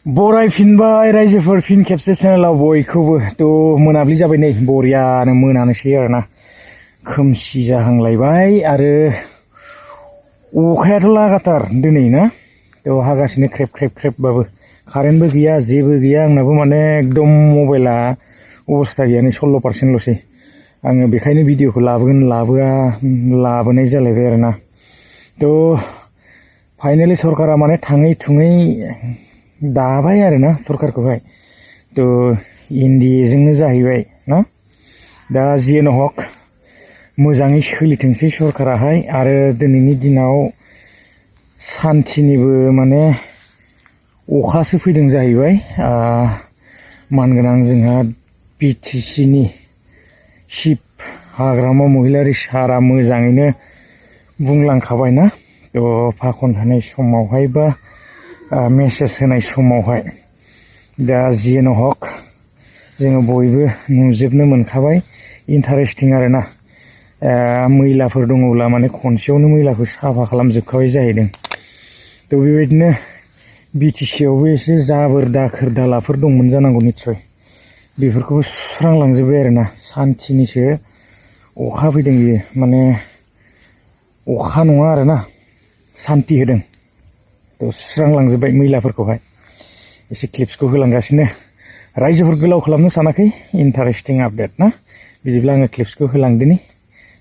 बरायफिनबाय रायजोफोर फिन खेबसे चेनेलाव बयखौबो थ' मोनाबिलि जाबाय नै बरियानो मोनानोसै आरोना खोमसि जाहांलायबाय आरो अखायाथ' लागातार दिनै ना थ' हागासिनो ख्रेब ख्रेब ख्रेबबाबो कारेन्टबो गैया जेबो गैया आंनाबो माने एकदम मबाइला अबस्था गैया नै 16%ल'सै आङो बेखायनो भिडिअखौ लाबोनाय जालायबाय आरोना थ' फाइनालि सरकारा माने थाङै थुङै दाबाय आरोना सरकारखौहाय थ' एनडिएजोंनो जाहैबाय ना दा जियानो हक मोजाङै सोलिथोंसै सरकाराहाय आरो दिनैनि दिनाव सान्थिनिबो माने अखासो फैदों जाहैबाय मानगोनां जोंहा बिटिसिनि चिफ हाग्रामा महिलारि सारा मोजाङैनो बुंलांखाबायना थ' भाखन होनाय समावहाय बा मेसेज होनाय समावहाय दा जियानो हक जोङो बयबो नुजोबनो मोनखाबाय इन्टारेस्टिं आरोना मैलाफोर दङब्ला माने खनसेयावनो मैलाखौ साफा खालामजोबखाबाय जाहैदों थ' बेबायदिनो बिटिसियावबो एसे जाबोर दाखोर दालाफोर दंमोन जानांगौ निस्सय बेफोरखौबो सुस्रांलांजोब्बाय आरोना सान्थिनिसो अखा फैदों बियो माने अखा नङा आरोना सान्ति होदों थ' सुस्रांलांजोब्बाय मैलाफोरखौहाय एसे क्लिप्सखौ होलांगासिनो रायजोफोर गोलाव खालामनो सानाखै इन्टारेस्टिं आपडेट ना बिदिब्ला आङो क्लिप्सखौ होलांदिनि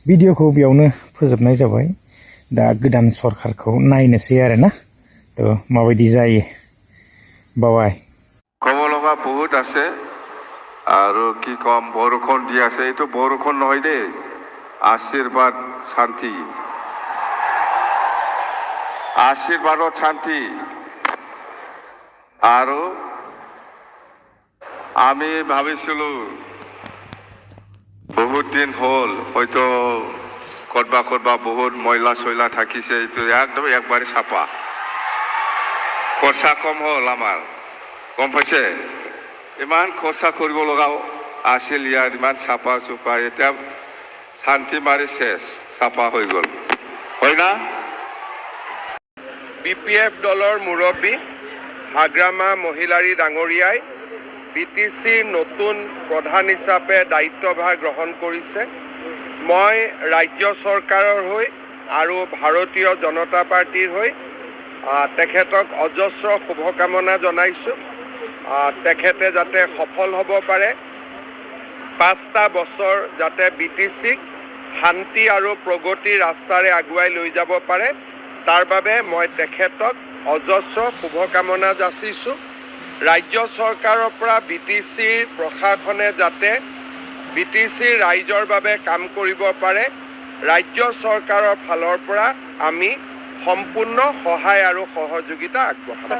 भिडिअखौ बेयावनो फोजोबनाय जाबाय दा गोदान सरकारखौ नायनोसै आरोना थ' माबायदि जायो बाबाय ক'ব লগা বহুত আছে আৰু কি কম বৰষুণ দি আছে এইটো বৰষুণ নহয় দেই আশীৰ্বাদ শান্তি আশীৰ্বাদত শান্তি আৰু আমি ভাবিছিলো বহুত দিন হ'ল হয়তো ক'ৰবাত বহুত ময়লা চয়লা থাকিছে এইটো একদম একবাৰে চাফা খৰচা কম হ'ল আমাৰ গম পাইছে ইমান খৰচা কৰিব লগাও আছিল ইয়াত ইমান চাফা চুফা এতিয়া শান্তি মাৰি শেষ চাফা হৈ গ'ল হয় না বিপিএফ দলৰ মুৰব্বী হাগ্ৰামা মহিলাৰী ডাঙৰীয়াই বিটিচিৰ নতুন প্ৰধান হিচাপে দায়িত্বভাৰ গ্ৰহণ কৰিছে মই ৰাজ্য চৰকাৰৰ হৈ আৰু ভাৰতীয় জনতা পাৰ্টিৰ হৈ তেখেতক অজস্ৰ শুভকামনা জনাইছোঁ তেখেতে যাতে সফল হ'ব পাৰে 5টা বছৰ যাতে বিটিচিক শান্তি আৰু প্ৰগতিৰ ৰাস্তাৰে আগুৱাই লৈ যাব পাৰে তাৰ বাবে মই তেখেতক অজস্ৰ শুভকামনা যাচিছোঁ ৰাজ্য চৰকাৰৰ পৰা বিটিচিৰ প্ৰশাসনে যাতে বিটিচিৰ ৰাইজৰ বাবে কাম কৰিব পাৰে ৰাজ্য চৰকাৰৰ ফালৰ পৰা আমি সম্পূৰ্ণ সহায় আৰু সহযোগিতা আগবঢ়াম